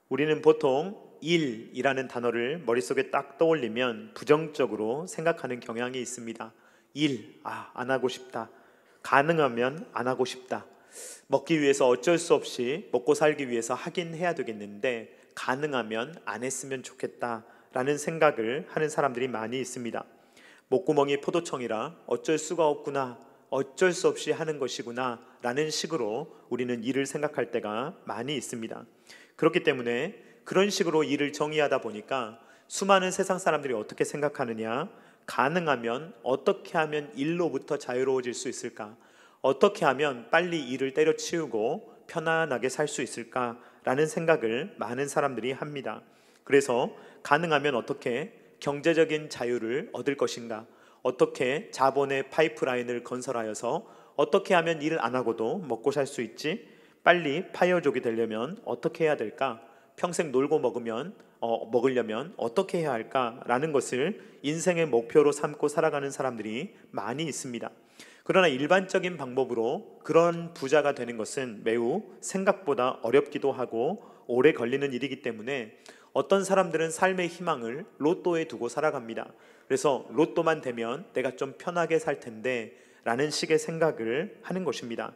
우리는 보통 일이라는 단어를 머릿속에 딱 떠올리면 부정적으로 생각하는 경향이 있습니다. 안 하고 싶다. 가능하면 안 하고 싶다. 먹기 위해서 어쩔 수 없이 먹고 살기 위해서 하긴 해야 되겠는데 가능하면 안 했으면 좋겠다라는 생각을 하는 사람들이 많이 있습니다. 목구멍이 포도청이라 어쩔 수가 없구나, 어쩔 수 없이 하는 것이구나 라는 식으로 우리는 일을 생각할 때가 많이 있습니다. 그렇기 때문에 그런 식으로 일을 정의하다 보니까 수많은 세상 사람들이 어떻게 생각하느냐, 가능하면 어떻게 하면 일로부터 자유로워질 수 있을까, 어떻게 하면 빨리 일을 때려치우고 편안하게 살 수 있을까라는 생각을 많은 사람들이 합니다. 그래서 가능하면 어떻게 경제적인 자유를 얻을 것인가, 어떻게 자본의 파이프라인을 건설하여서 어떻게 하면 일을 안 하고도 먹고 살 수 있지, 빨리 파이어족이 되려면 어떻게 해야 될까, 평생 놀고 먹으려면 어떻게 해야 할까라는 것을 인생의 목표로 삼고 살아가는 사람들이 많이 있습니다. 그러나 일반적인 방법으로 그런 부자가 되는 것은 매우 생각보다 어렵기도 하고 오래 걸리는 일이기 때문에 어떤 사람들은 삶의 희망을 로또에 두고 살아갑니다. 그래서 로또만 되면 내가 좀 편하게 살 텐데 라는 식의 생각을 하는 것입니다.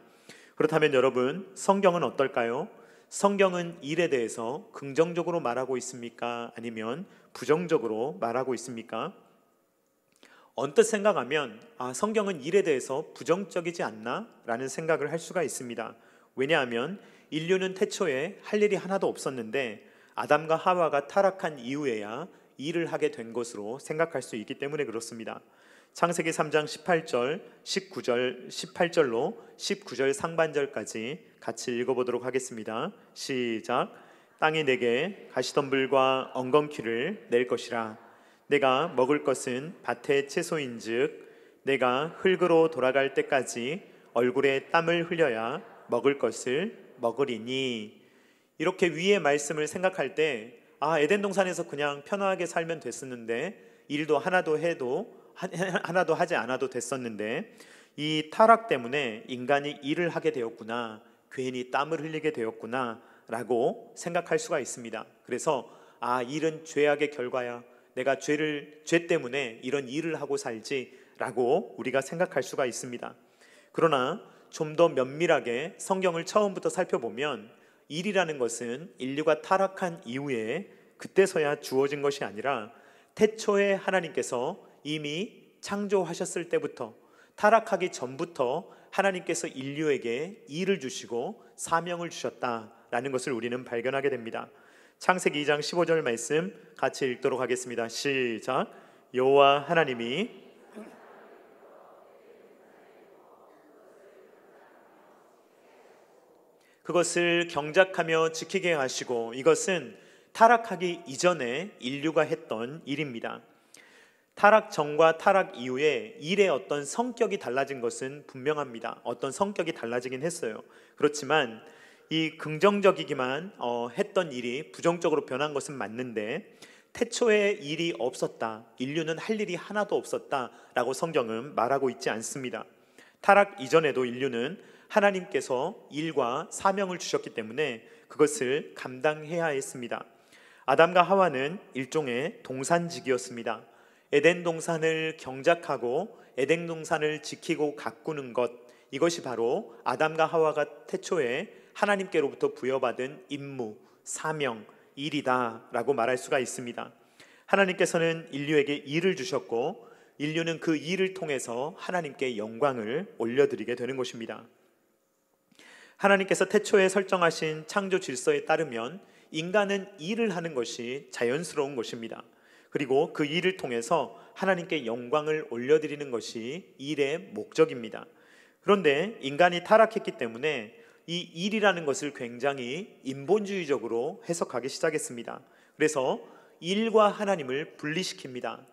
그렇다면 여러분, 성경은 어떨까요? 성경은 일에 대해서 긍정적으로 말하고 있습니까? 아니면 부정적으로 말하고 있습니까? 언뜻 생각하면 성경은 일에 대해서 부정적이지 않나? 라는 생각을 할 수가 있습니다. 왜냐하면 인류는 태초에 할 일이 하나도 없었는데 아담과 하와가 타락한 이후에야 일을 하게 된 것으로 생각할 수 있기 때문에 그렇습니다. 창세기 3장 18절, 19절, 18절로 19절 상반절까지 같이 읽어보도록 하겠습니다. 시작. 땅이 내게 가시덤불과 엉겅퀴를 낼 것이라. 내가 먹을 것은 밭의 채소인즉 내가 흙으로 돌아갈 때까지 얼굴에 땀을 흘려야 먹을 것을 먹으리니. 이렇게 위의 말씀을 생각할 때 에덴 동산에서 그냥 편하게 살면 됐었는데, 일도 하나도 하지 않아도 됐었는데 이 타락 때문에 인간이 일을 하게 되었구나, 괜히 땀을 흘리게 되었구나 라고 생각할 수가 있습니다. 그래서 일은 죄악의 결과야, 내가 죄 때문에 이런 일을 하고 살지 라고 우리가 생각할 수가 있습니다. 그러나 좀 더 면밀하게 성경을 처음부터 살펴보면 일이라는 것은 인류가 타락한 이후에 그때서야 주어진 것이 아니라 태초에 하나님께서 이미 창조하셨을 때부터, 타락하기 전부터 하나님께서 인류에게 일을 주시고 사명을 주셨다라는 것을 우리는 발견하게 됩니다. 창세기 2장 15절 말씀 같이 읽도록 하겠습니다. 시작. 여호와 하나님이 그것을 경작하며 지키게 하시고, 이것은 타락하기 이전에 인류가 했던 일입니다. 타락 전과 타락 이후에 일의 어떤 성격이 달라진 것은 분명합니다. 어떤 성격이 달라지긴 했어요. 그렇지만 이 긍정적이기만 했던 일이 부정적으로 변한 것은 맞는데, 태초에 일이 없었다, 인류는 할 일이 하나도 없었다라고 성경은 말하고 있지 않습니다. 타락 이전에도 인류는 하나님께서 일과 사명을 주셨기 때문에 그것을 감당해야 했습니다. 아담과 하와는 일종의 동산직이었습니다. 에덴 동산을 경작하고 에덴 동산을 지키고 가꾸는 것, 이것이 바로 아담과 하와가 태초에 하나님께로부터 부여받은 임무, 사명, 일이다 라고 말할 수가 있습니다. 하나님께서는 인류에게 일을 주셨고 인류는 그 일을 통해서 하나님께 영광을 올려드리게 되는 것입니다. 하나님께서 태초에 설정하신 창조 질서에 따르면 인간은 일을 하는 것이 자연스러운 것입니다. 그리고 그 일을 통해서 하나님께 영광을 올려드리는 것이 일의 목적입니다. 그런데 인간이 타락했기 때문에 이 일이라는 것을 굉장히 인본주의적으로 해석하기 시작했습니다. 그래서 일과 하나님을 분리시킵니다.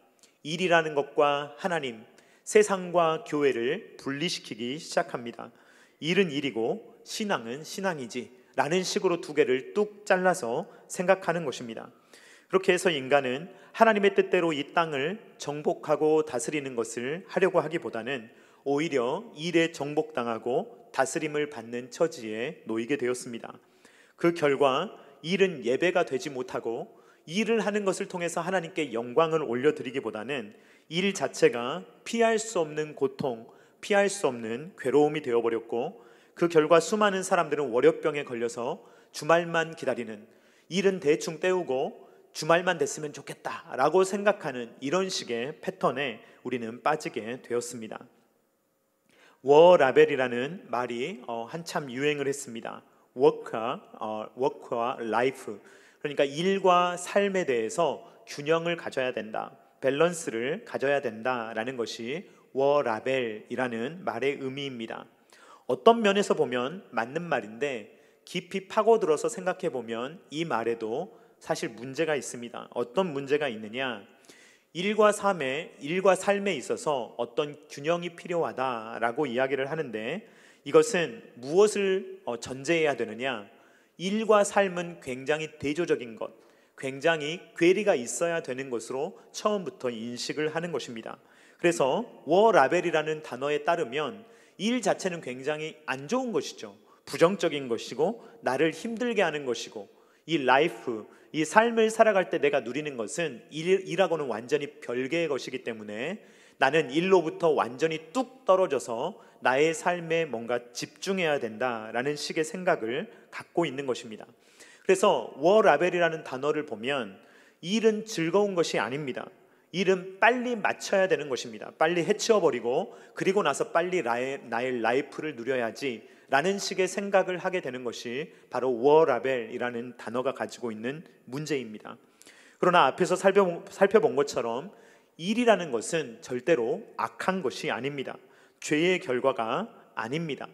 일이라는 것과 하나님, 세상과 교회를 분리시키기 시작합니다. 일은 일이고 신앙은 신앙이지 라는 식으로 두 개를 뚝 잘라서 생각하는 것입니다. 그렇게 해서 인간은 하나님의 뜻대로 이 땅을 정복하고 다스리는 것을 하려고 하기보다는 오히려 일에 정복당하고 다스림을 받는 처지에 놓이게 되었습니다. 그 결과 일은 예배가 되지 못하고 일을 하는 것을 통해서 하나님께 영광을 올려드리기보다는 일 자체가 피할 수 없는 고통, 피할 수 없는 괴로움이 되어버렸고, 그 결과 수많은 사람들은 월요병에 걸려서 주말만 기다리는, 일은 대충 때우고 주말만 됐으면 좋겠다라고 생각하는 이런 식의 패턴에 우리는 빠지게 되었습니다. 워라벨이라는 말이 한참 유행을 했습니다. 워크와 라이프, 그러니까 일과 삶에 대해서 균형을 가져야 된다, 밸런스를 가져야 된다라는 것이 워라벨이라는 말의 의미입니다. 어떤 면에서 보면 맞는 말인데 깊이 파고들어서 생각해 보면 이 말에도 사실 문제가 있습니다. 어떤 문제가 있느냐? 일과 삶에 있어서 어떤 균형이 필요하다라고 이야기를 하는데, 이것은 무엇을 전제해야 되느냐? 일과 삶은 굉장히 대조적인 것, 굉장히 괴리가 있어야 되는 것으로 처음부터 인식을 하는 것입니다. 그래서 워라벨이라는 단어에 따르면 일 자체는 굉장히 안 좋은 것이죠. 부정적인 것이고 나를 힘들게 하는 것이고, 이 라이프, 이 삶을 살아갈 때 내가 누리는 것은 일하고는 완전히 별개의 것이기 때문에 나는 일로부터 완전히 뚝 떨어져서 나의 삶에 뭔가 집중해야 된다라는 식의 생각을 갖고 있는 것입니다. 그래서 워라벨이라는 단어를 보면 일은 즐거운 것이 아닙니다. 일은 빨리 마쳐야 되는 것입니다. 빨리 해치워버리고 그리고 나서 빨리 나의 라이프를 누려야지 라는 식의 생각을 하게 되는 것이 바로 워라벨이라는 단어가 가지고 있는 문제입니다. 그러나 앞에서 살펴본 것처럼 일이라는 것은 절대로 악한 것이 아닙니다. 죄의 결과가 아닙니다.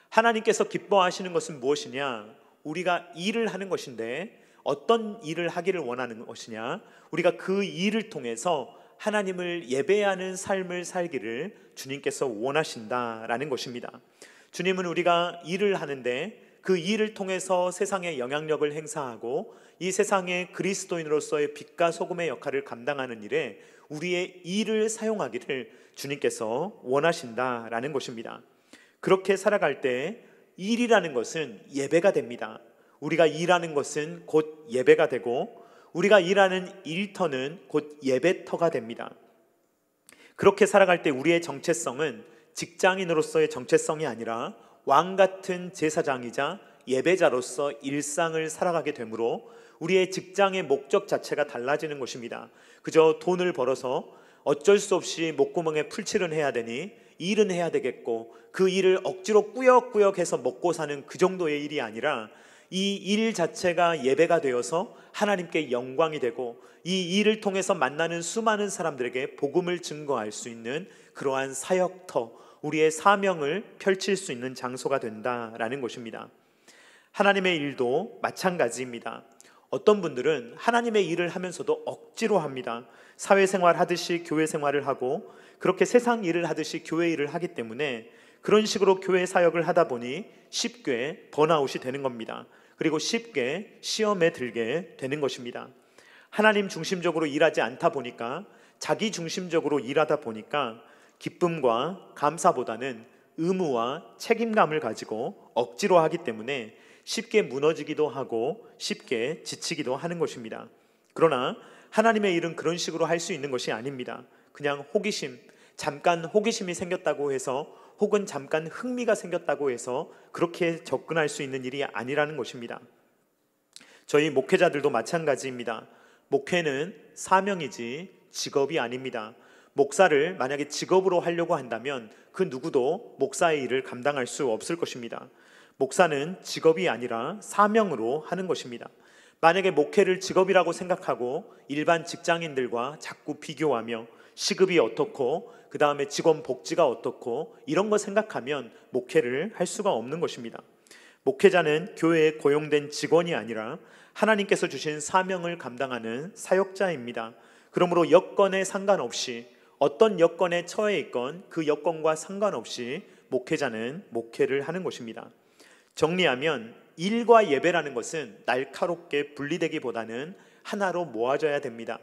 하나님께서 기뻐하시는 것은 무엇이냐? 우리가 일을 하는 것인데 어떤 일을 하기를 원하는 것이냐? 우리가 그 일을 통해서 하나님을 예배하는 삶을 살기를 주님께서 원하신다라는 것입니다. 주님은 우리가 일을 하는데 그 일을 통해서 세상에 영향력을 행사하고 이 세상의 그리스도인으로서의 빛과 소금의 역할을 감당하는 일에 우리의 일을 사용하기를 주님께서 원하신다라는 것입니다. 그렇게 살아갈 때 일이라는 것은 예배가 됩니다. 우리가 일하는 것은 곧 예배가 되고 우리가 일하는 일터는 곧 예배터가 됩니다. 그렇게 살아갈 때 우리의 정체성은 직장인으로서의 정체성이 아니라 왕 같은 제사장이자 예배자로서 일상을 살아가게 되므로 우리의 직장의 목적 자체가 달라지는 것입니다. 그저 돈을 벌어서 어쩔 수 없이 목구멍에 풀칠은 해야 되니 일은 해야 되겠고 그 일을 억지로 꾸역꾸역 해서 먹고 사는 그 정도의 일이 아니라 이 일 자체가 예배가 되어서 하나님께 영광이 되고 이 일을 통해서 만나는 수많은 사람들에게 복음을 증거할 수 있는 그러한 사역터, 우리의 사명을 펼칠 수 있는 장소가 된다라는 것입니다. 하나님의 일도 마찬가지입니다. 어떤 분들은 하나님의 일을 하면서도 억지로 합니다. 사회생활 하듯이 교회 생활을 하고 그렇게 세상 일을 하듯이 교회 일을 하기 때문에 그런 식으로 교회 사역을 하다 보니 쉽게 번아웃이 되는 겁니다. 그리고 쉽게 시험에 들게 되는 것입니다. 하나님 중심적으로 일하지 않다 보니까, 자기 중심적으로 일하다 보니까 기쁨과 감사보다는 의무와 책임감을 가지고 억지로 하기 때문에 쉽게 무너지기도 하고 쉽게 지치기도 하는 것입니다. 그러나 하나님의 일은 그런 식으로 할 수 있는 것이 아닙니다. 그냥 잠깐 호기심이 생겼다고 해서, 혹은 잠깐 흥미가 생겼다고 해서 그렇게 접근할 수 있는 일이 아니라는 것입니다. 저희 목회자들도 마찬가지입니다. 목회는 사명이지 직업이 아닙니다. 목사를 만약에 직업으로 하려고 한다면 그 누구도 목사의 일을 감당할 수 없을 것입니다. 목사는 직업이 아니라 사명으로 하는 것입니다. 만약에 목회를 직업이라고 생각하고 일반 직장인들과 자꾸 비교하며 시급이 어떻고 그 다음에 직원 복지가 어떻고 이런 거 생각하면 목회를 할 수가 없는 것입니다. 목회자는 교회에 고용된 직원이 아니라 하나님께서 주신 사명을 감당하는 사역자입니다. 그러므로 여건에 상관없이, 어떤 여건에 처해 있건 그 여건과 상관없이 목회자는 목회를 하는 것입니다. 정리하면 일과 예배라는 것은 날카롭게 분리되기보다는 하나로 모아져야 됩니다.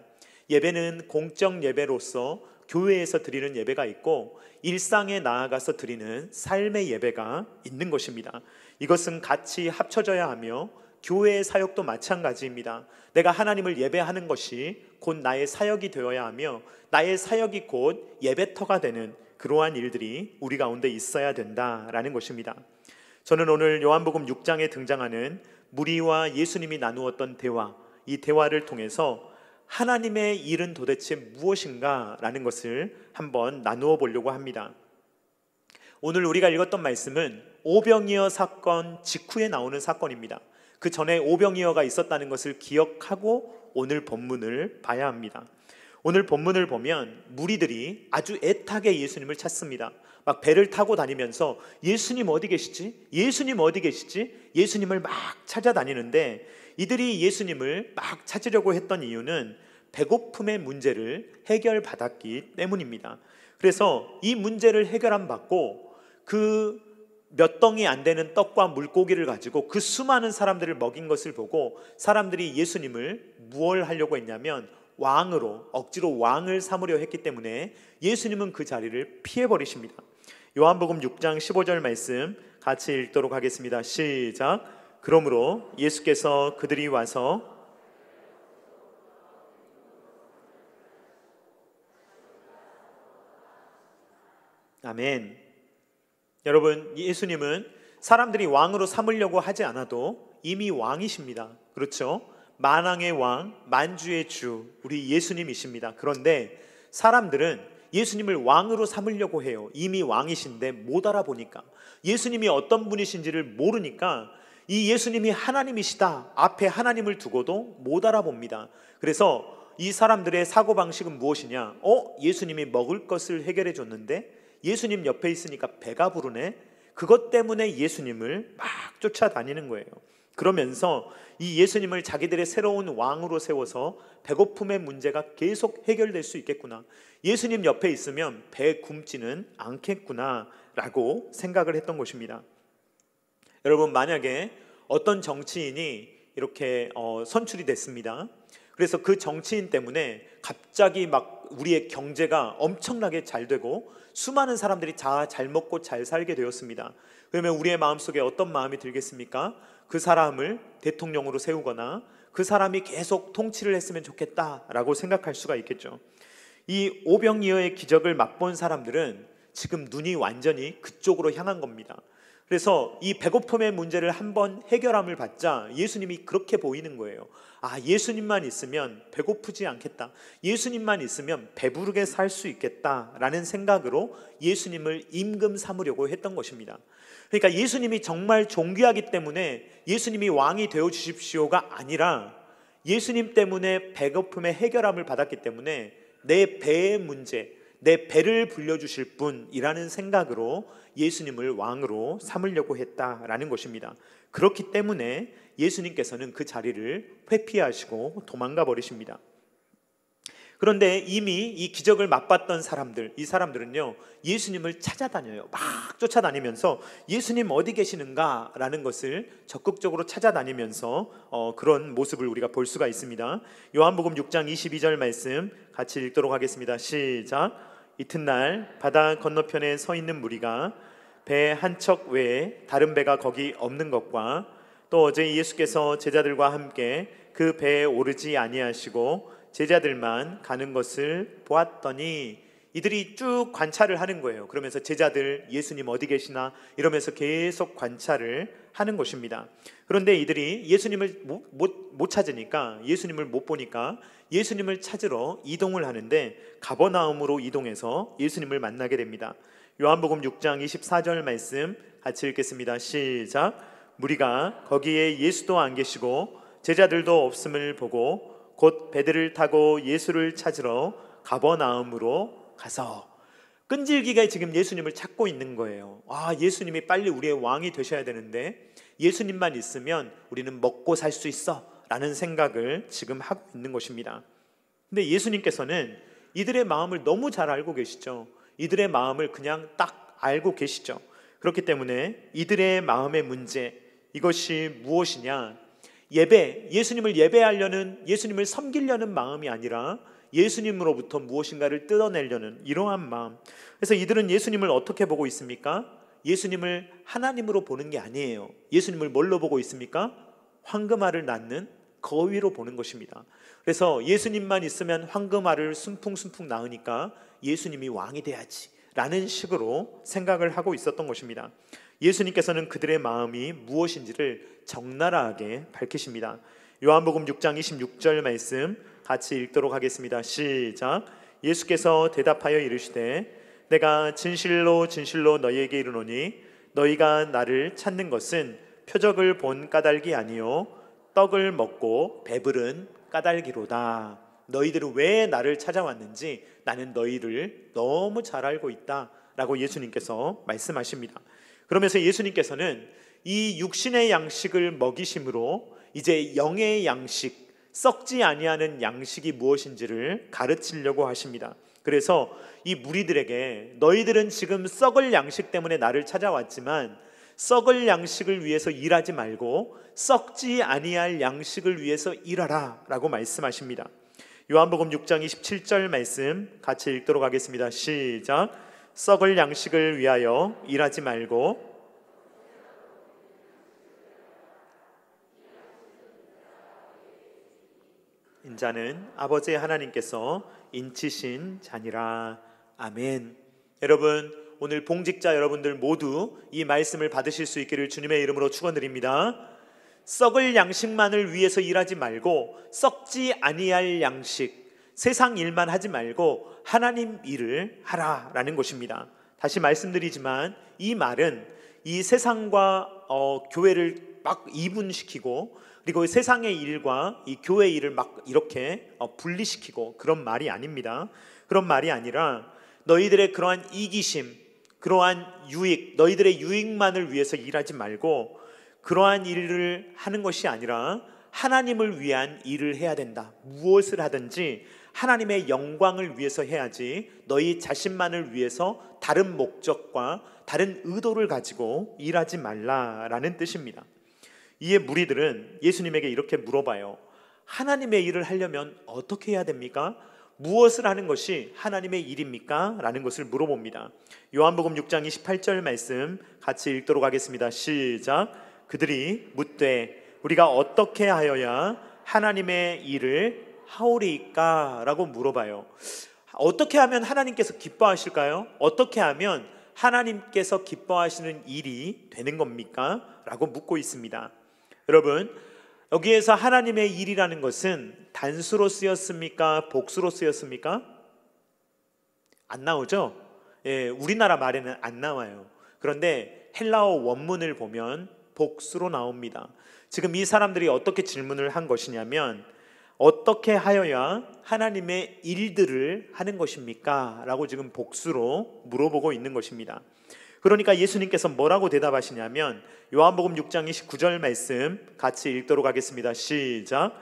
예배는 공적 예배로서 교회에서 드리는 예배가 있고 일상에 나아가서 드리는 삶의 예배가 있는 것입니다. 이것은 같이 합쳐져야 하며 교회의 사역도 마찬가지입니다. 내가 하나님을 예배하는 것이 곧 나의 사역이 되어야 하며 나의 사역이 곧 예배터가 되는 그러한 일들이 우리 가운데 있어야 된다라는 것입니다. 저는 오늘 요한복음 6장에 등장하는 무리와 예수님이 나누었던 대화, 이 대화를 통해서 하나님의 일은 도대체 무엇인가 라는 것을 한번 나누어 보려고 합니다. 오늘 우리가 읽었던 말씀은 오병이어 사건 직후에 나오는 사건입니다. 그 전에 오병이어가 있었다는 것을 기억하고 오늘 본문을 봐야 합니다. 오늘 본문을 보면 무리들이 아주 애타게 예수님을 찾습니다. 막 배를 타고 다니면서 예수님 어디 계시지? 예수님 어디 계시지? 예수님을 막 찾아다니는데 이들이 예수님을 막 찾으려고 했던 이유는 배고픔의 문제를 해결받았기 때문입니다. 그래서 이 문제를 해결 안 받고 그 몇 덩이 안 되는 떡과 물고기를 가지고 그 수많은 사람들을 먹인 것을 보고 사람들이 예수님을 무엇을 하려고 했냐면 왕으로, 억지로 왕을 삼으려 했기 때문에 예수님은 그 자리를 피해버리십니다. 요한복음 6장 15절 말씀 같이 읽도록 하겠습니다. 시작. 그러므로 예수께서 그들이 와서 아멘. 여러분, 예수님은 사람들이 왕으로 삼으려고 하지 않아도 이미 왕이십니다. 그렇죠? 만왕의 왕, 만주의 주, 우리 예수님이십니다. 그런데 사람들은 예수님을 왕으로 삼으려고 해요. 이미 왕이신데 못 알아보니까, 예수님이 어떤 분이신지를 모르니까 이 예수님이 하나님이시다 앞에 하나님을 두고도 못 알아봅니다. 그래서 이 사람들의 사고방식은 무엇이냐? 예수님이 먹을 것을 해결해 줬는데 예수님 옆에 있으니까 배가 부르네. 그것 때문에 예수님을 막 쫓아다니는 거예요. 그러면서 이 예수님을 자기들의 새로운 왕으로 세워서 배고픔의 문제가 계속 해결될 수 있겠구나, 예수님 옆에 있으면 배 굶지는 않겠구나 라고 생각을 했던 것입니다. 여러분, 만약에 어떤 정치인이 이렇게 선출이 됐습니다. 그래서 그 정치인 때문에 갑자기 막 우리의 경제가 엄청나게 잘 되고 수많은 사람들이 다 잘 먹고 잘 살게 되었습니다. 그러면 우리의 마음속에 어떤 마음이 들겠습니까? 그 사람을 대통령으로 세우거나 그 사람이 계속 통치를 했으면 좋겠다라고 생각할 수가 있겠죠. 이 오병이어의 기적을 맛본 사람들은 지금 눈이 완전히 그쪽으로 향한 겁니다. 그래서 이 배고픔의 문제를 한번 해결함을 받자 예수님이 그렇게 보이는 거예요. 예수님만 있으면 배고프지 않겠다, 예수님만 있으면 배부르게 살 수 있겠다라는 생각으로 예수님을 임금 삼으려고 했던 것입니다. 그러니까 예수님이 정말 존귀하기 때문에 예수님이 왕이 되어 주십시오가 아니라 예수님 때문에 배고픔의 해결함을 받았기 때문에 내 배의 문제, 내 배를 불려주실 분이라는 생각으로 예수님을 왕으로 삼으려고 했다라는 것입니다. 그렇기 때문에 예수님께서는 그 자리를 회피하시고 도망가 버리십니다. 그런데 이미 이 기적을 맛봤던 사람들, 이 사람들은요 예수님을 찾아다녀요. 막 쫓아다니면서 예수님 어디 계시는가 라는 것을 적극적으로 찾아다니면서 그런 모습을 우리가 볼 수가 있습니다. 요한복음 6장 22절 말씀 같이 읽도록 하겠습니다. 시작. 이튿날 바다 건너편에 서 있는 무리가 배 한 척 외에 다른 배가 거기 없는 것과 또 어제 예수께서 제자들과 함께 그 배에 오르지 아니하시고 제자들만 가는 것을 보았더니, 이들이 쭉 관찰을 하는 거예요. 그러면서 제자들 예수님 어디 계시나 이러면서 계속 관찰을 하는 것입니다. 그런데 이들이 예수님을 못 찾으니까, 예수님을 못 보니까 예수님을 찾으러 이동을 하는데 가버나움으로 이동해서 예수님을 만나게 됩니다. 요한복음 6장 24절 말씀 같이 읽겠습니다. 시작. 무리가 거기에 예수도 안 계시고 제자들도 없음을 보고 곧 배들을 타고 예수를 찾으러 가버나움으로 가서, 끈질기게 지금 예수님을 찾고 있는 거예요. 예수님이 빨리 우리의 왕이 되셔야 되는데 예수님만 있으면 우리는 먹고 살 수 있어 라는 생각을 지금 하고 있는 것입니다. 근데 예수님께서는 이들의 마음을 너무 잘 알고 계시죠. 이들의 마음을 그냥 딱 알고 계시죠. 그렇기 때문에 이들의 마음의 문제, 이것이 무엇이냐? 예수님을 예배하려는, 예수님을 섬기려는 마음이 아니라 예수님으로부터 무엇인가를 뜯어내려는 이러한 마음. 그래서 이들은 예수님을 어떻게 보고 있습니까? 예수님을 하나님으로 보는 게 아니에요. 예수님을 뭘로 보고 있습니까? 황금알을 낳는 거위로 보는 것입니다. 그래서 예수님만 있으면 황금알을 순풍순풍 낳으니까 예수님이 왕이 돼야지 라는 식으로 생각을 하고 있었던 것입니다. 예수님께서는 그들의 마음이 무엇인지를 적나라하게 밝히십니다. 요한복음 6장 26절 말씀 같이 읽도록 하겠습니다. 시작. 예수께서 대답하여 이르시되 내가 진실로 진실로 너희에게 이르노니 너희가 나를 찾는 것은 표적을 본 까닭이 아니요 떡을 먹고 배부른 까닭이로다. 너희들은 왜 나를 찾아왔는지 나는 너희를 너무 잘 알고 있다 라고 예수님께서 말씀하십니다. 그러면서 예수님께서는 이 육신의 양식을 먹이심으로 이제 영의 양식, 썩지 아니하는 양식이 무엇인지를 가르치려고 하십니다. 그래서 이 무리들에게 너희들은 지금 썩을 양식 때문에 나를 찾아왔지만 썩을 양식을 위해서 일하지 말고 썩지 아니할 양식을 위해서 일하라 라고 말씀하십니다. 요한복음 6장 27절 말씀 같이 읽도록 하겠습니다. 시작. 썩을 양식을 위하여 일하지 말고 인자는 아버지 하나님께서 인치신 자니라. 아멘. 여러분, 오늘 봉직자 여러분들 모두 이 말씀을 받으실 수 있기를 주님의 이름으로 축원드립니다. 썩을 양식만을 위해서 일하지 말고 썩지 아니할 양식, 세상 일만 하지 말고 하나님 일을 하라라는 것입니다. 다시 말씀드리지만 이 말은 이 세상과 교회를 막 이분시키고 그리고 세상의 일과 이 교회 일을 막 이렇게 분리시키고 그런 말이 아닙니다. 그런 말이 아니라 너희들의 그러한 이기심, 그러한 유익, 너희들의 유익만을 위해서 일하지 말고 그러한 일을 하는 것이 아니라 하나님을 위한 일을 해야 된다. 무엇을 하든지 하나님의 영광을 위해서 해야지 너희 자신만을 위해서 다른 목적과 다른 의도를 가지고 일하지 말라라는 뜻입니다. 이에 무리들은 예수님에게 이렇게 물어봐요. 하나님의 일을 하려면 어떻게 해야 됩니까? 무엇을 하는 것이 하나님의 일입니까? 라는 것을 물어봅니다. 요한복음 6장 28절 말씀 같이 읽도록 하겠습니다. 시작. 그들이 묻되 우리가 어떻게 하여야 하나님의 일을 하오리까? 라고 물어봐요. 어떻게 하면 하나님께서 기뻐하실까요? 어떻게 하면 하나님께서 기뻐하시는 일이 되는 겁니까? 라고 묻고 있습니다. 여러분, 여기에서 하나님의 일이라는 것은 단수로 쓰였습니까? 복수로 쓰였습니까? 안 나오죠? 우리나라 말에는 안 나와요. 그런데 헬라어 원문을 보면 복수로 나옵니다. 지금 이 사람들이 어떻게 질문을 한 것이냐면 어떻게 하여야 하나님의 일들을 하는 것입니까? 라고 지금 복수로 물어보고 있는 것입니다. 그러니까 예수님께서 뭐라고 대답하시냐면 요한복음 6장 29절 말씀 같이 읽도록 하겠습니다. 시작.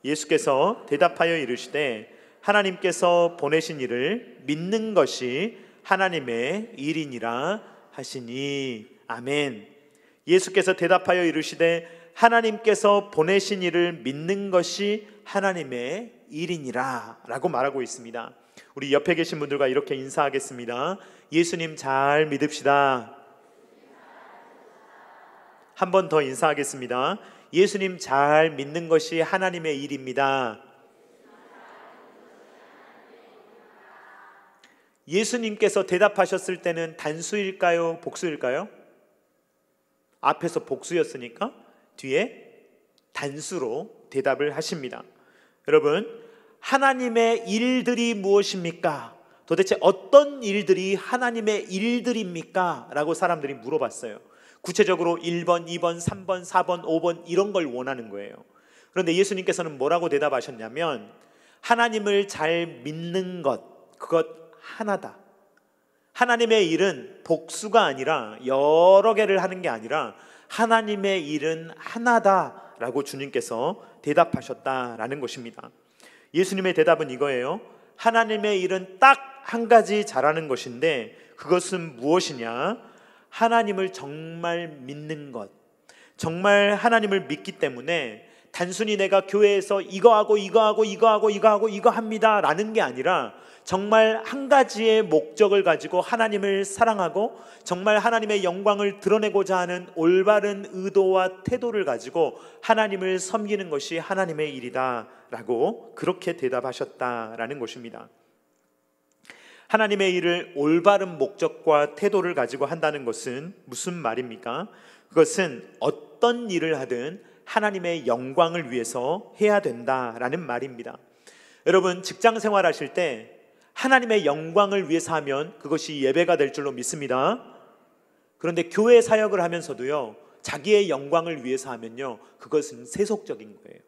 예수께서 대답하여 이르시되 하나님께서 보내신 이를 믿는 것이 하나님의 일이니라 하시니. 아멘. 예수께서 대답하여 이르시되 하나님께서 보내신 이를 믿는 것이 하나님의 일이니라 라고 말하고 있습니다. 우리 옆에 계신 분들과 이렇게 인사하겠습니다. 예수님 잘 믿읍시다. 한 번 더 인사하겠습니다. 예수님 잘 믿는 것이 하나님의 일입니다. 예수님께서 대답하셨을 때는 단수일까요? 복수일까요? 앞에서 복수였으니까 뒤에 단수로 대답을 하십니다. 여러분, 하나님의 일들이 무엇입니까? 도대체 어떤 일들이 하나님의 일들입니까? 라고 사람들이 물어봤어요. 구체적으로 1번, 2번, 3번, 4번, 5번 이런 걸 원하는 거예요. 그런데 예수님께서는 뭐라고 대답하셨냐면 하나님을 잘 믿는 것, 그것 하나다. 하나님의 일은 복수가 아니라 여러 개를 하는 게 아니라 하나님의 일은 하나다라고 주님께서 대답하셨다라는 것입니다. 예수님의 대답은 이거예요. 하나님의 일은 딱 한 가지 잘하는 것인데 그것은 무엇이냐? 하나님을 정말 믿는 것. 정말 하나님을 믿기 때문에 단순히 내가 교회에서 이거 하고 이거 합니다 라는 게 아니라 정말 한 가지의 목적을 가지고 하나님을 사랑하고 정말 하나님의 영광을 드러내고자 하는 올바른 의도와 태도를 가지고 하나님을 섬기는 것이 하나님의 일이다 라고 그렇게 대답하셨다라는 것입니다. 하나님의 일을 올바른 목적과 태도를 가지고 한다는 것은 무슨 말입니까? 그것은 어떤 일을 하든 하나님의 영광을 위해서 해야 된다라는 말입니다. 여러분, 직장 생활하실 때 하나님의 영광을 위해서 하면 그것이 예배가 될 줄로 믿습니다. 그런데 교회 사역을 하면서도요, 자기의 영광을 위해서 하면요, 그것은 세속적인 거예요.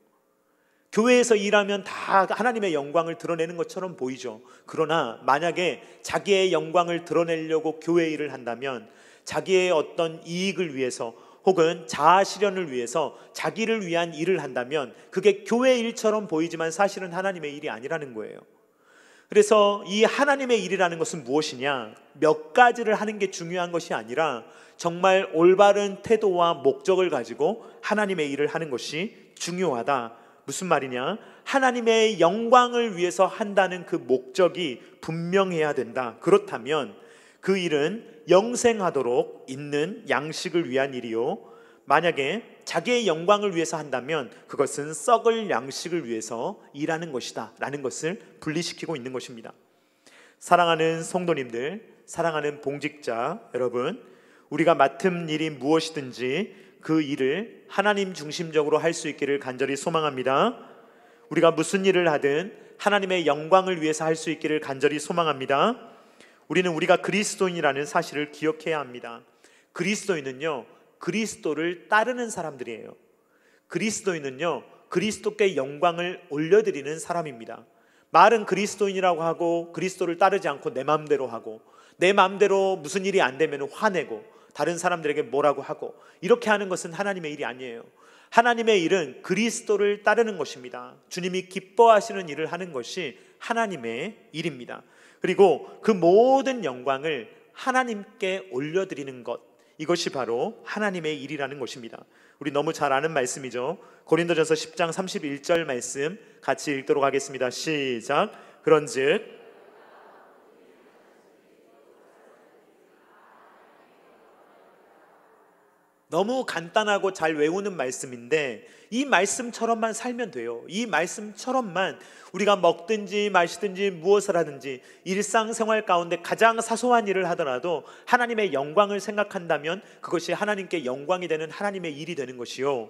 교회에서 일하면 다 하나님의 영광을 드러내는 것처럼 보이죠. 그러나 만약에 자기의 영광을 드러내려고 교회 일을 한다면 자기의 어떤 이익을 위해서 혹은 자아 실현을 위해서 자기를 위한 일을 한다면 그게 교회 일처럼 보이지만 사실은 하나님의 일이 아니라는 거예요. 그래서 이 하나님의 일이라는 것은 무엇이냐? 몇 가지를 하는 게 중요한 것이 아니라 정말 올바른 태도와 목적을 가지고 하나님의 일을 하는 것이 중요하다. 무슨 말이냐? 하나님의 영광을 위해서 한다는 그 목적이 분명해야 된다. 그렇다면 그 일은 영생하도록 있는 양식을 위한 일이요, 만약에 자기의 영광을 위해서 한다면 그것은 썩을 양식을 위해서 일하는 것이다 라는 것을 분리시키고 있는 것입니다. 사랑하는 성도님들, 사랑하는 봉직자 여러분, 우리가 맡은 일이 무엇이든지 그 일을 하나님 중심적으로 할 수 있기를 간절히 소망합니다. 우리가 무슨 일을 하든 하나님의 영광을 위해서 할 수 있기를 간절히 소망합니다. 우리는 우리가 그리스도인이라는 사실을 기억해야 합니다. 그리스도인은요, 그리스도를 따르는 사람들이에요. 그리스도인은요, 그리스도께 영광을 올려드리는 사람입니다. 말은 그리스도인이라고 하고 그리스도를 따르지 않고 내 마음대로 하고, 내 마음대로 무슨 일이 안 되면 화내고 다른 사람들에게 뭐라고 하고, 이렇게 하는 것은 하나님의 일이 아니에요. 하나님의 일은 그리스도를 따르는 것입니다. 주님이 기뻐하시는 일을 하는 것이 하나님의 일입니다. 그리고 그 모든 영광을 하나님께 올려드리는 것, 이것이 바로 하나님의 일이라는 것입니다. 우리 너무 잘 아는 말씀이죠. 고린도전서 10장 31절 말씀 같이 읽도록 하겠습니다. 시작. 그런즉 너무 간단하고 잘 외우는 말씀인데 이 말씀처럼만 살면 돼요. 이 말씀처럼만 우리가 먹든지 마시든지 무엇을 하든지 일상생활 가운데 가장 사소한 일을 하더라도 하나님의 영광을 생각한다면 그것이 하나님께 영광이 되는 하나님의 일이 되는 것이요,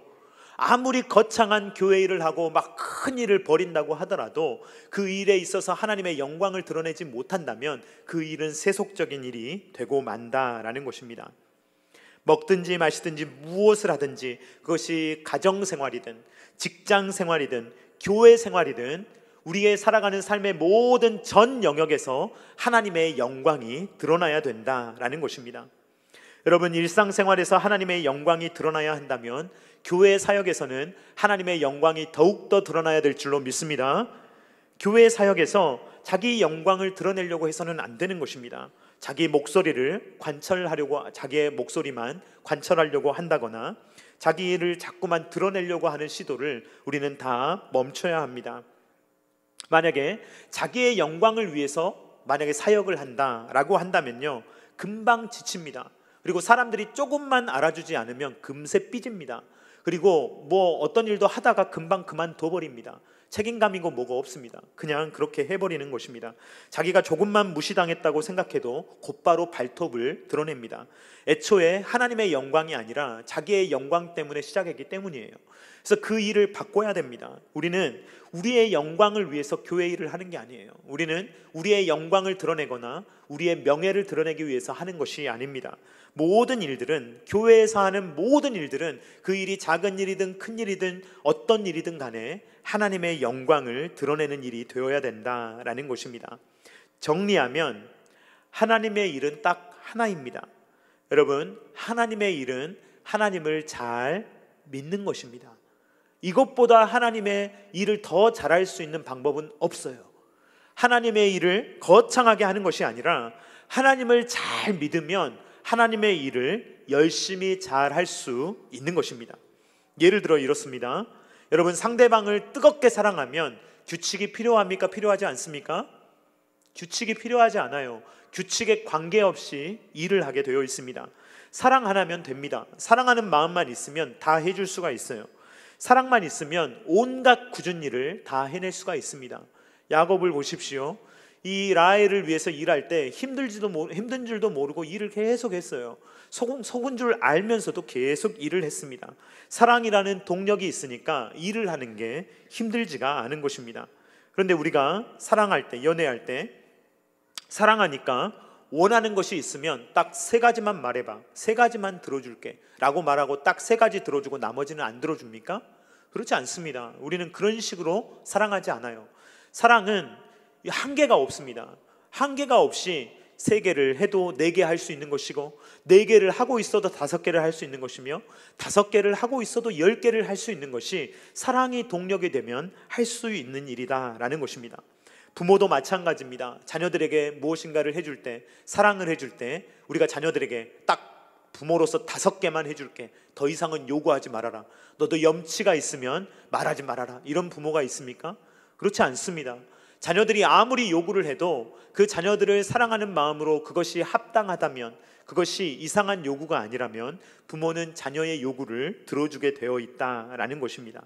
아무리 거창한 교회 일을 하고 막 큰 일을 벌인다고 하더라도 그 일에 있어서 하나님의 영광을 드러내지 못한다면 그 일은 세속적인 일이 되고 만다라는 것입니다. 먹든지 마시든지 무엇을 하든지 그것이 가정생활이든 직장생활이든 교회생활이든 우리의 살아가는 삶의 모든 전 영역에서 하나님의 영광이 드러나야 된다라는 것입니다. 여러분, 일상생활에서 하나님의 영광이 드러나야 한다면 교회 사역에서는 하나님의 영광이 더욱더 드러나야 될 줄로 믿습니다. 교회 사역에서 자기 영광을 드러내려고 해서는 안 되는 것입니다. 자기 목소리를 관철하려고, 자기의 목소리만 관철하려고 한다거나 자기를 자꾸만 드러내려고 하는 시도를 우리는 다 멈춰야 합니다. 만약에 자기의 영광을 위해서 만약에 사역을 한다라고 한다면요, 금방 지칩니다. 그리고 사람들이 조금만 알아주지 않으면 금세 삐집니다. 그리고 뭐 어떤 일도 하다가 금방 그만둬 버립니다. 책임감이고 뭐가 없습니다. 그냥 그렇게 해버리는 것입니다. 자기가 조금만 무시당했다고 생각해도 곧바로 발톱을 드러냅니다. 애초에 하나님의 영광이 아니라 자기의 영광 때문에 시작했기 때문이에요. 그래서 그 일을 바꿔야 됩니다. 우리는 우리의 영광을 위해서 교회 일을 하는 게 아니에요. 우리는 우리의 영광을 드러내거나 우리의 명예를 드러내기 위해서 하는 것이 아닙니다. 모든 일들은, 교회에서 하는 모든 일들은 그 일이 작은 일이든 큰 일이든 어떤 일이든 간에 하나님의 영광을 드러내는 일이 되어야 된다라는 것입니다. 정리하면 하나님의 일은 딱 하나입니다. 여러분, 하나님의 일은 하나님을 잘 믿는 것입니다. 이것보다 하나님의 일을 더 잘할 수 있는 방법은 없어요. 하나님의 일을 거창하게 하는 것이 아니라 하나님을 잘 믿으면 하나님의 일을 열심히 잘 할 수 있는 것입니다. 예를 들어 이렇습니다. 여러분, 상대방을 뜨겁게 사랑하면 규칙이 필요합니까? 필요하지 않습니까? 규칙이 필요하지 않아요. 규칙에 관계없이 일을 하게 되어 있습니다. 사랑 하나면 됩니다. 사랑하는 마음만 있으면 다 해줄 수가 있어요. 사랑만 있으면 온갖 굳은 일을 다 해낼 수가 있습니다. 야곱을 보십시오. 이 라헬을 위해서 일할 때 힘든 줄도 모르고 일을 계속 했어요. 속은 줄 알면서도 계속 일을 했습니다. 사랑이라는 동력이 있으니까 일을 하는 게 힘들지가 않은 것입니다. 그런데 우리가 사랑할 때, 연애할 때 사랑하니까 원하는 것이 있으면 딱 3가지만 말해봐, 3가지만 들어줄게 라고 말하고 딱 3가지 들어주고 나머지는 안 들어줍니까? 그렇지 않습니다. 우리는 그런 식으로 사랑하지 않아요. 사랑은 한계가 없습니다. 한계가 없이 3개를 해도 4개 할 수 있는 것이고, 4개를 하고 있어도 5개를 할 수 있는 것이며, 5개를 하고 있어도 10개를 할 수 있는 것이 사랑이 동력이 되면 할 수 있는 일이다라는 것입니다. 부모도 마찬가지입니다. 자녀들에게 무엇인가를 해줄 때, 사랑을 해줄 때 우리가 자녀들에게 딱 부모로서 5개만 해줄게, 더 이상은 요구하지 말아라, 너도 염치가 있으면 말하지 말아라, 이런 부모가 있습니까? 그렇지 않습니다. 자녀들이 아무리 요구를 해도 그 자녀들을 사랑하는 마음으로 그것이 합당하다면, 그것이 이상한 요구가 아니라면 부모는 자녀의 요구를 들어주게 되어 있다라는 것입니다.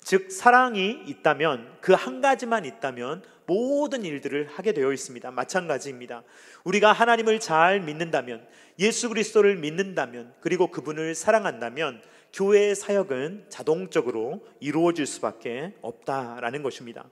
즉, 사랑이 있다면, 그 한 가지만 있다면 모든 일들을 하게 되어 있습니다. 마찬가지입니다. 우리가 하나님을 잘 믿는다면, 예수 그리스도를 믿는다면, 그리고 그분을 사랑한다면 교회의 사역은 자동적으로 이루어질 수밖에 없다라는 것입니다.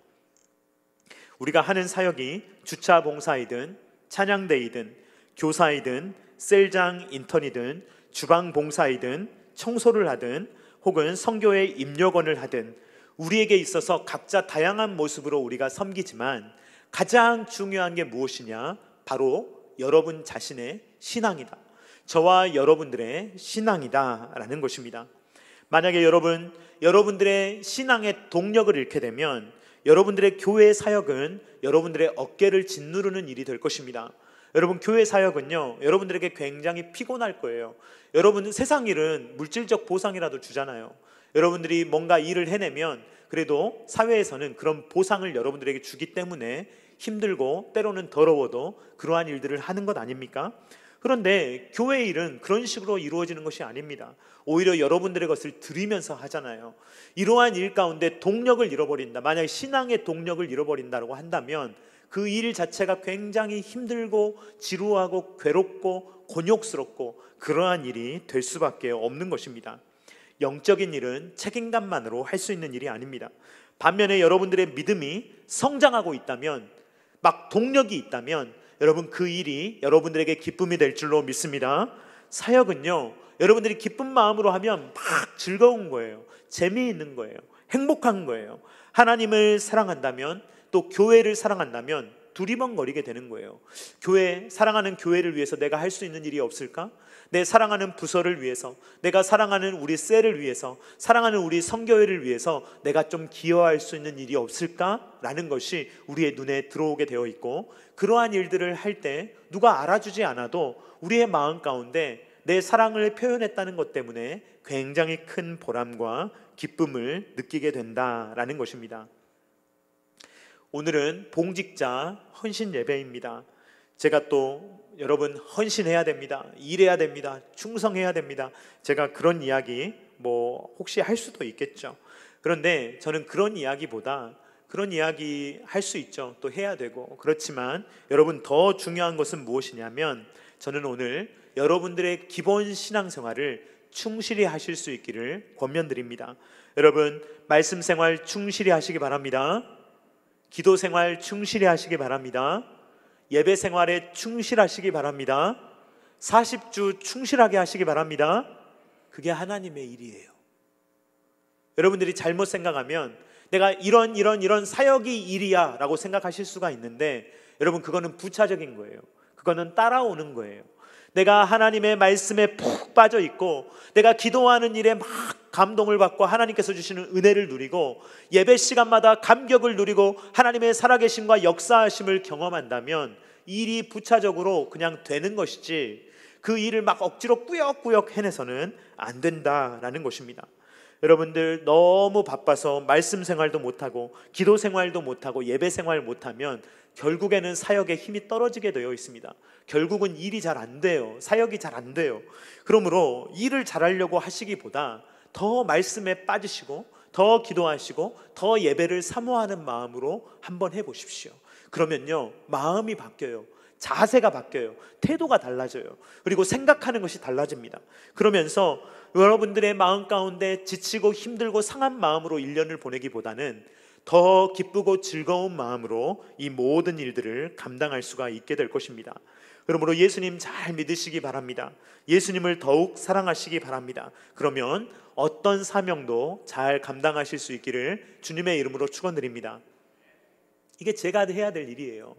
우리가 하는 사역이 주차 봉사이든 찬양대이든 교사이든 셀장 인턴이든 주방 봉사이든 청소를 하든 혹은 선교회 입력원을 하든 우리에게 있어서 각자 다양한 모습으로 우리가 섬기지만 가장 중요한 게 무엇이냐? 바로 여러분 자신의 신앙이다. 저와 여러분들의 신앙이다 라는 것입니다. 만약에 여러분들의 신앙의 동력을 잃게 되면 여러분들의 교회 사역은 여러분들의 어깨를 짓누르는 일이 될 것입니다. 여러분, 교회 사역은요, 여러분들에게 굉장히 피곤할 거예요. 여러분은 세상 일은 물질적 보상이라도 주잖아요. 여러분들이 뭔가 일을 해내면 그래도 사회에서는 그런 보상을 여러분들에게 주기 때문에 힘들고 때로는 더러워도 그러한 일들을 하는 것 아닙니까? 그런데 교회 일은 그런 식으로 이루어지는 것이 아닙니다. 오히려 여러분들의 것을 드리면서 하잖아요. 이러한 일 가운데 동력을 잃어버린다, 만약에 신앙의 동력을 잃어버린다고 한다면 그 일 자체가 굉장히 힘들고 지루하고 괴롭고 곤욕스럽고 그러한 일이 될 수밖에 없는 것입니다. 영적인 일은 책임감만으로 할 수 있는 일이 아닙니다. 반면에 여러분들의 믿음이 성장하고 있다면, 막 동력이 있다면 여러분, 그 일이 여러분들에게 기쁨이 될 줄로 믿습니다. 사역은요, 여러분들이 기쁜 마음으로 하면 막 즐거운 거예요. 재미있는 거예요. 행복한 거예요. 하나님을 사랑한다면, 또 교회를 사랑한다면 두리번거리게 되는 거예요. 사랑하는 교회를 위해서 내가 할 수 있는 일이 없을까? 내 사랑하는 부서를 위해서, 내가 사랑하는 우리 셀을 위해서, 사랑하는 우리 선교회를 위해서 내가 좀 기여할 수 있는 일이 없을까라는 것이 우리의 눈에 들어오게 되어 있고, 그러한 일들을 할 때 누가 알아주지 않아도 우리의 마음 가운데 내 사랑을 표현했다는 것 때문에 굉장히 큰 보람과 기쁨을 느끼게 된다라는 것입니다. 오늘은 봉직자 헌신 예배입니다. 제가 또 여러분, 헌신해야 됩니다, 일해야 됩니다, 충성해야 됩니다, 제가 그런 이야기 혹시 할 수도 있겠죠. 그런데 저는 그런 이야기보다, 그런 이야기 할 수 있죠, 또 해야 되고, 그렇지만 여러분, 더 중요한 것은 무엇이냐면, 저는 오늘 여러분들의 기본 신앙생활을 충실히 하실 수 있기를 권면드립니다. 여러분, 말씀 생활 충실히 하시기 바랍니다. 기도 생활 충실히 하시기 바랍니다. 예배 생활에 충실하시기 바랍니다. 40주 충실하게 하시기 바랍니다. 그게 하나님의 일이에요. 여러분들이 잘못 생각하면 내가 이런 사역이 일이야 라고 생각하실 수가 있는데, 여러분, 그거는 부차적인 거예요. 그거는 따라오는 거예요. 내가 하나님의 말씀에 푹 빠져 있고, 내가 기도하는 일에 막 감동을 받고 하나님께서 주시는 은혜를 누리고, 예배 시간마다 감격을 누리고 하나님의 살아계심과 역사하심을 경험한다면 일이 부차적으로 그냥 되는 것이지, 그 일을 막 억지로 꾸역꾸역 해내서는 안 된다라는 것입니다. 여러분들 너무 바빠서 말씀 생활도 못하고 기도 생활도 못하고 예배 생활 못하면 결국에는 사역에 힘이 떨어지게 되어 있습니다. 결국은 일이 잘 안 돼요. 사역이 잘 안 돼요. 그러므로 일을 잘하려고 하시기보다 더 말씀에 빠지시고 더 기도하시고 더 예배를 사모하는 마음으로 한번 해보십시오. 그러면요, 마음이 바뀌어요. 자세가 바뀌어요. 태도가 달라져요. 그리고 생각하는 것이 달라집니다. 그러면서 여러분들의 마음 가운데 지치고 힘들고 상한 마음으로 1년을 보내기보다는 더 기쁘고 즐거운 마음으로 이 모든 일들을 감당할 수가 있게 될 것입니다. 그러므로 예수님 잘 믿으시기 바랍니다. 예수님을 더욱 사랑하시기 바랍니다. 그러면 어떤 사명도 잘 감당하실 수 있기를 주님의 이름으로 축원드립니다. 이게 제가 해야 될 일이에요.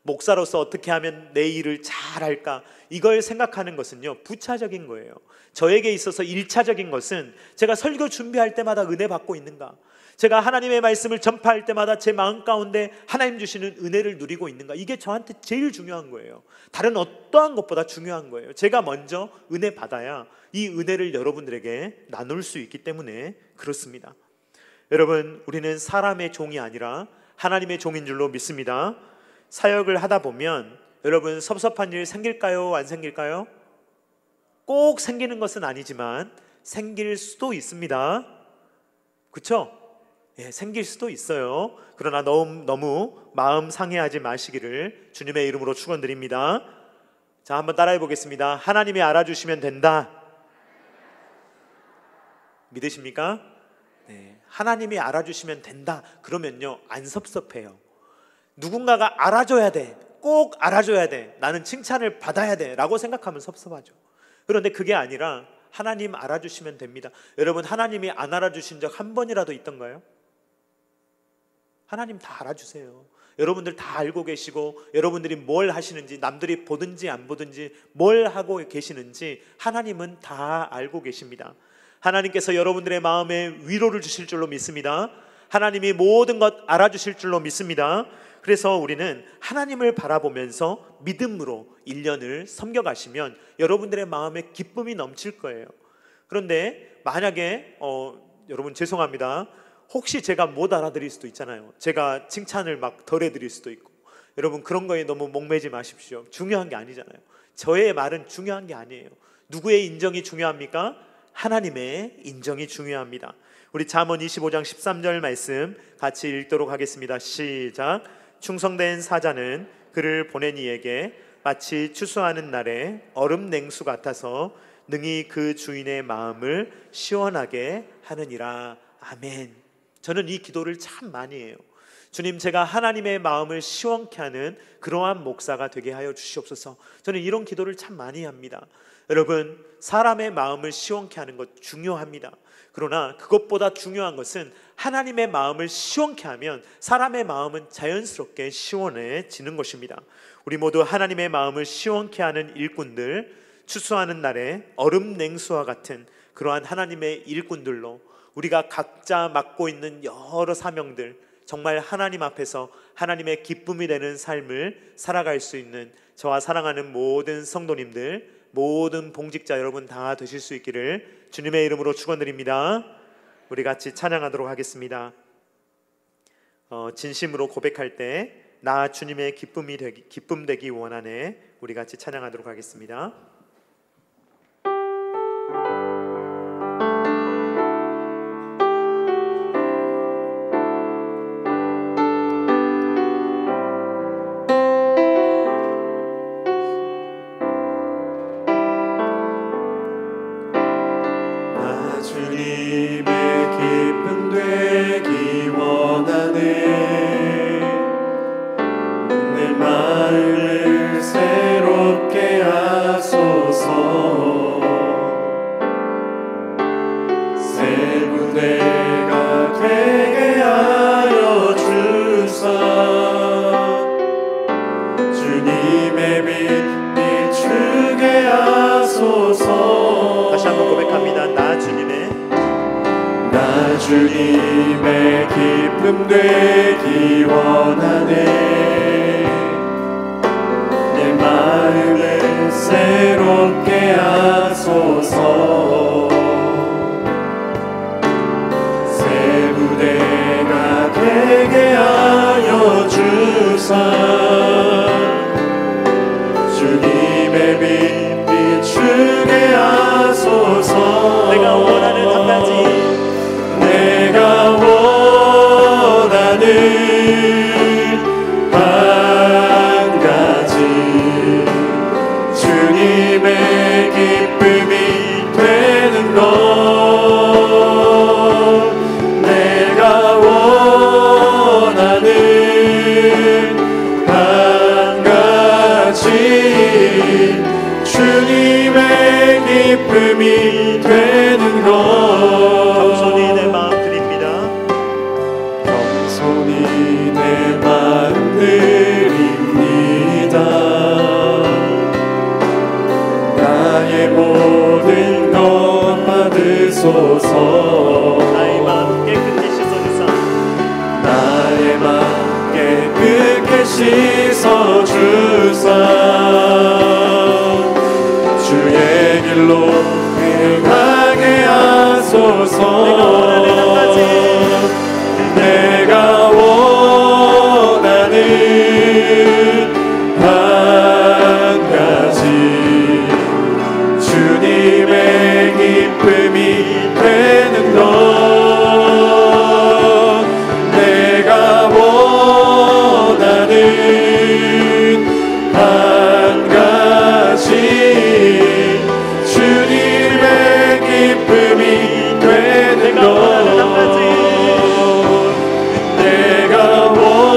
목사로서 어떻게 하면 내 일을 잘할까, 이걸 생각하는 것은요, 부차적인 거예요. 저에게 있어서 1차적인 것은 제가 설교 준비할 때마다 은혜 받고 있는가, 제가 하나님의 말씀을 전파할 때마다 제 마음 가운데 하나님 주시는 은혜를 누리고 있는가, 이게 저한테 제일 중요한 거예요. 다른 어떠한 것보다 중요한 거예요. 제가 먼저 은혜 받아야 이 은혜를 여러분들에게 나눌 수 있기 때문에 그렇습니다. 여러분, 우리는 사람의 종이 아니라 하나님의 종인 줄로 믿습니다. 사역을 하다 보면 여러분 섭섭한 일 생길까요? 안 생길까요? 꼭 생기는 것은 아니지만 생길 수도 있습니다. 그렇죠? 예, 생길 수도 있어요. 그러나 너무 마음 상해하지 마시기를 주님의 이름으로 축원드립니다. 자, 한번 따라해 보겠습니다. 하나님이 알아주시면 된다. 믿으십니까? 네, 하나님이 알아주시면 된다. 그러면요, 안 섭섭해요. 누군가가 알아줘야 돼, 꼭 알아줘야 돼, 나는 칭찬을 받아야 돼 라고 생각하면 섭섭하죠. 그런데 그게 아니라 하나님 알아주시면 됩니다. 여러분, 하나님이 안 알아주신 적 한 번이라도 있던가요? 하나님 다 알아주세요. 여러분들 다 알고 계시고, 여러분들이 뭘 하시는지, 남들이 보든지 안 보든지, 뭘 하고 계시는지 하나님은 다 알고 계십니다. 하나님께서 여러분들의 마음에 위로를 주실 줄로 믿습니다. 하나님이 모든 것 알아주실 줄로 믿습니다. 그래서 우리는 하나님을 바라보면서 믿음으로 1년을 섬겨가시면 여러분들의 마음에 기쁨이 넘칠 거예요. 그런데 만약에 여러분 죄송합니다, 혹시 제가 못 알아드릴 수도 있잖아요. 제가 칭찬을 막 덜 해드릴 수도 있고. 여러분, 그런 거에 너무 목매지 마십시오. 중요한 게 아니잖아요. 저의 말은 중요한 게 아니에요. 누구의 인정이 중요합니까? 하나님의 인정이 중요합니다. 우리 잠언 25장 13절 말씀 같이 읽도록 하겠습니다. 시작. 충성된 사자는 그를 보낸 이에게 마치 추수하는 날에 얼음 냉수 같아서 능히 그 주인의 마음을 시원하게 하느니라. 아멘. 저는 이 기도를 참 많이 해요. 주님, 제가 하나님의 마음을 시원케 하는 그러한 목사가 되게 하여 주시옵소서. 저는 이런 기도를 참 많이 합니다. 여러분, 사람의 마음을 시원케 하는 것 중요합니다. 그러나 그것보다 중요한 것은 하나님의 마음을 시원케 하면 사람의 마음은 자연스럽게 시원해지는 것입니다. 우리 모두 하나님의 마음을 시원케 하는 일꾼들, 추수하는 날에 얼음 냉수와 같은 그러한 하나님의 일꾼들로 우리가 각자 맡고 있는 여러 사명들, 정말 하나님 앞에서 하나님의 기쁨이 되는 삶을 살아갈 수 있는 저와 사랑하는 모든 성도님들, 모든 봉직자 여러분 다 되실 수 있기를 주님의 이름으로 축원드립니다. 우리 같이 찬양하도록 하겠습니다. 진심으로 고백할 때 나 주님의 기쁨 되기 원하네. 우리 같이 찬양하도록 하겠습니다. 주님의 기쁨 되기 원하네. 내 마음을 새롭게 하소서. 되게 하여 주사 주님의 빛 비추게 하소서. 내가 원하는 한 가지, 내가 원하는 한 가지 주님의 기쁨이 되는 것. 내가 원하는 한 가지 주님의 기쁨이 되는 것. 겸손히 내 마음 드립니다. 겸손히 내 마음 드립니다. 나의 모든 것 받으소서. 나의 마음 깨끗이 씻어주사. 나의 마음 깨끗게 씻어주사 주의 길로 행하게 하소서. 내가 원하는 한 가지 주님의 기쁨이 되는 것. 내가 원하는 한 가지 주님의 기쁨이 되는 것. 내가 원하는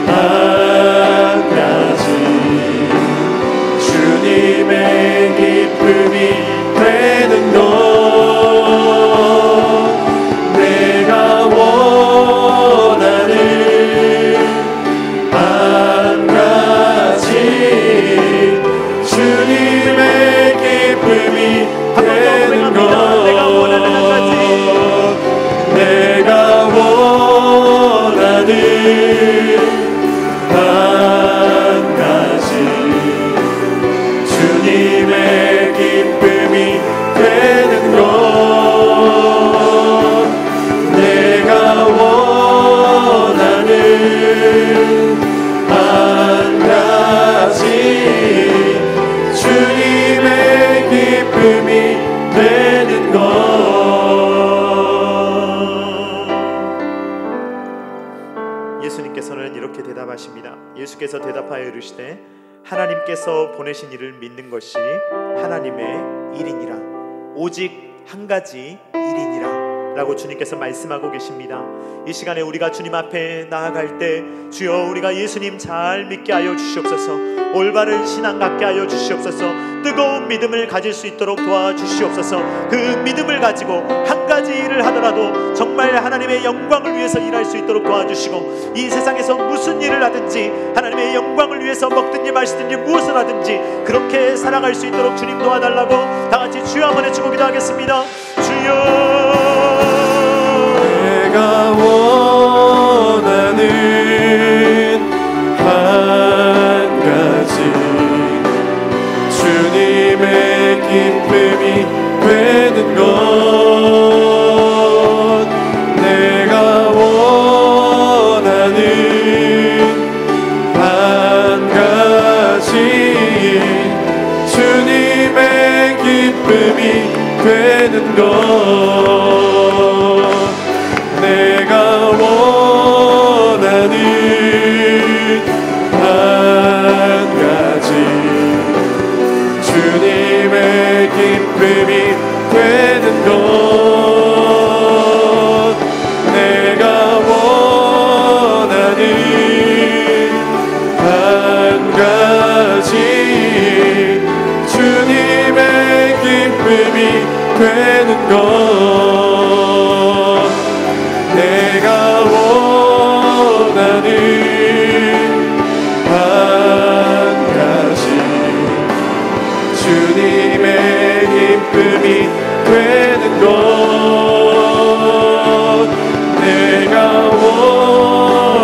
한 가지 주님의 기쁨이 되는 것. 내가 원하는 한 가지 주님의 기쁨이 되는 것. 내가 원하는 한 가지, 내가 원하는 한 가지 주님의 기쁨이 되는 것. 내가 원하는 한 가지 주님의 기쁨이 되는 것. 예수님께서는 이렇게 대답하십니다. 예수께서 대답하여 이르시되 하나님께서 보내신 이를 믿는 것이 하나님의 일이니라. 오직 한 가지 일이니라 라고 주님께서 말씀하고 계십니다. 이 시간에 우리가 주님 앞에 나아갈 때 주여 우리가 예수님 잘 믿게 하여 주시옵소서. 올바른 신앙 갖게 하여 주시옵소서. 뜨거운 믿음을 가질 수 있도록 도와주시옵소서. 그 믿음을 가지고 한 가지 일을 하더라도 정말 하나님의 영광을 위해서 일할 수 있도록 도와주시고, 이 세상에서 무슨 일을 하든지 하나님의 영광을 위해서 먹든지 마시든지 무엇을 하든지 그렇게 살아갈 수 있도록 주님 도와달라고 다 같이 주여 한번 외치고 기도하겠습니다. 주여, 내가 원하는 한 가지 주님의 기쁨이 되는 것. 내가 원하는 한 가지 주님의 기쁨이 되는 것. 내가 원하는 한 가지 주님의 기쁨이 되는 것. 내가 원하는 한 가지 주님의 기쁨이 되는 것. 내가 원하는 한 가지 주님의 기쁨이 되는 것. 내가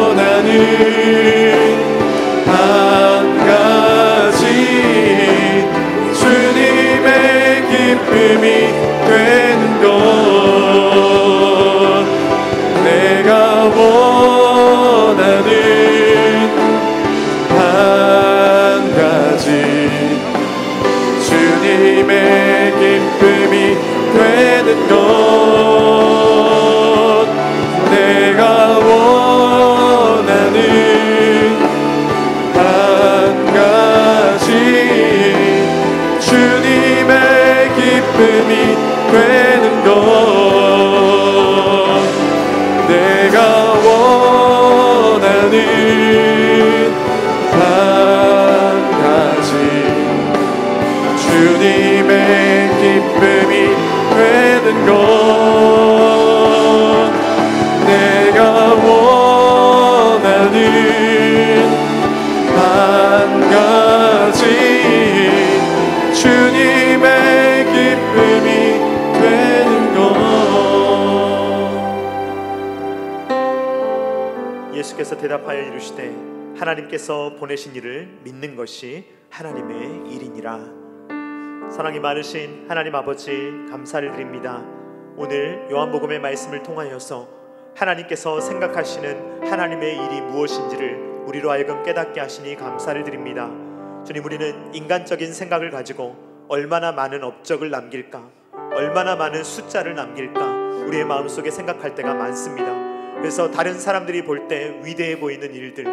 원하는 한 가지 주님의 기쁨이 되는 것. 되는 것 내가 원하는 한 가지 주님의 기쁨이 되는 것 내가 원하는 한 가지 주님의 기쁨이 되는 것 내가 원하는 한 가지 주님의 기쁨이 되는 것 예수께서 대답하여 이르시되 하나님께서 보내신 이를 믿는 것이 하나님의 일이니라. 사랑이 많으신 하나님 아버지 감사를 드립니다. 오늘 요한복음의 말씀을 통하여서 하나님께서 생각하시는 하나님의 일이 무엇인지를 우리로 하여금 깨닫게 하시니 감사를 드립니다. 주님, 우리는 인간적인 생각을 가지고 얼마나 많은 업적을 남길까, 얼마나 많은 숫자를 남길까 우리의 마음속에 생각할 때가 많습니다. 그래서 다른 사람들이 볼 때 위대해 보이는 일들,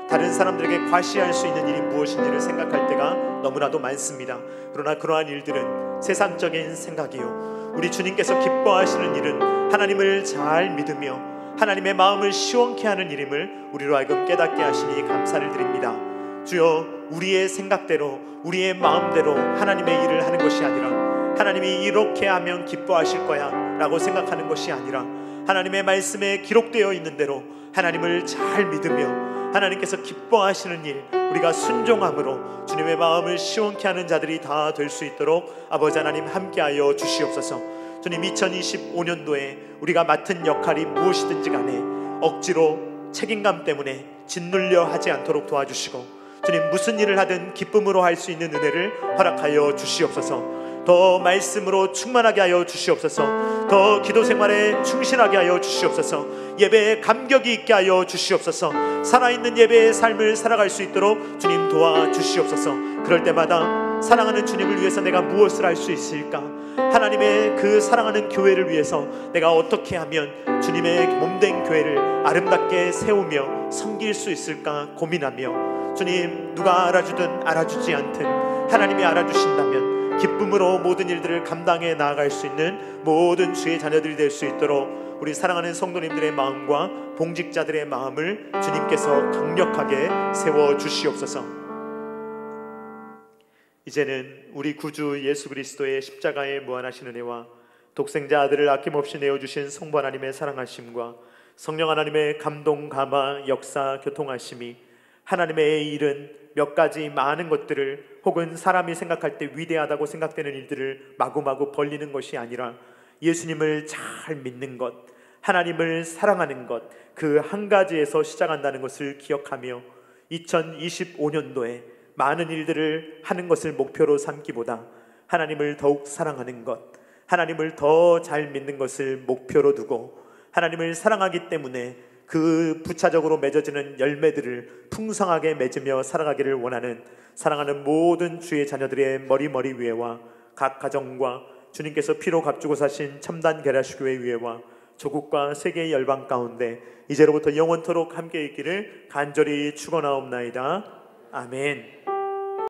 다른 사람들에게 과시할 수 있는 일이 무엇인지를 생각할 때가 너무나도 많습니다. 그러나 그러한 일들은 세상적인 생각이요, 우리 주님께서 기뻐하시는 일은 하나님을 잘 믿으며 하나님의 마음을 시원케 하는 일임을 우리로 하여금 깨닫게 하시니 감사를 드립니다. 주여, 우리의 생각대로 우리의 마음대로 하나님의 일을 하는 것이 아니라 하나님이 이렇게 하면 기뻐하실 거야 라고 생각하는 것이 아니라 하나님의 말씀에 기록되어 있는 대로 하나님을 잘 믿으며 하나님께서 기뻐하시는 일, 우리가 순종함으로 주님의 마음을 시원케 하는 자들이 다 될 수 있도록 아버지 하나님 함께하여 주시옵소서. 주님, 2025년도에 우리가 맡은 역할이 무엇이든지 간에 억지로 책임감 때문에 짓눌려 하지 않도록 도와주시고, 주님, 무슨 일을 하든 기쁨으로 할 수 있는 은혜를 허락하여 주시옵소서. 더 말씀으로 충만하게 하여 주시옵소서. 더 기도 생활에 충실하게 하여 주시옵소서. 예배에 감격이 있게 하여 주시옵소서. 살아있는 예배의 삶을 살아갈 수 있도록 주님 도와주시옵소서. 그럴 때마다 사랑하는 주님을 위해서 내가 무엇을 할 수 있을까, 하나님의 그 사랑하는 교회를 위해서 내가 어떻게 하면 주님의 몸된 교회를 아름답게 세우며 섬길 수 있을까 고민하며, 주님, 누가 알아주든 알아주지 않든 하나님이 알아주신다면 기쁨으로 모든 일들을 감당해 나아갈 수 있는 모든 주의 자녀들이 될 수 있도록 우리 사랑하는 성도님들의 마음과 봉직자들의 마음을 주님께서 강력하게 세워주시옵소서. 이제는 우리 구주 예수 그리스도의 십자가의 무한하신 은혜와 독생자 아들을 아낌없이 내어주신 성부 하나님의 사랑하심과 성령 하나님의 감동, 감화, 역사, 교통하심이, 하나님의 일은 몇 가지 많은 것들을 혹은 사람이 생각할 때 위대하다고 생각되는 일들을 마구마구 벌리는 것이 아니라 예수님을 잘 믿는 것, 하나님을 사랑하는 것, 그 한 가지에서 시작한다는 것을 기억하며 2025년도에 많은 일들을 하는 것을 목표로 삼기보다 하나님을 더욱 사랑하는 것, 하나님을 더 잘 믿는 것을 목표로 두고 하나님을 사랑하기 때문에 그 부차적으로 맺어지는 열매들을 풍성하게 맺으며 살아가기를 원하는 사랑하는 모든 주의 자녀들의 머리 위에와 각 가정과 주님께서 피로 값주고 사신 첨단 계라시교회 위에와 조국과 세계의 열방 가운데 이제로부터 영원토록 함께 있기를 간절히 축원하옵나이다. 아멘.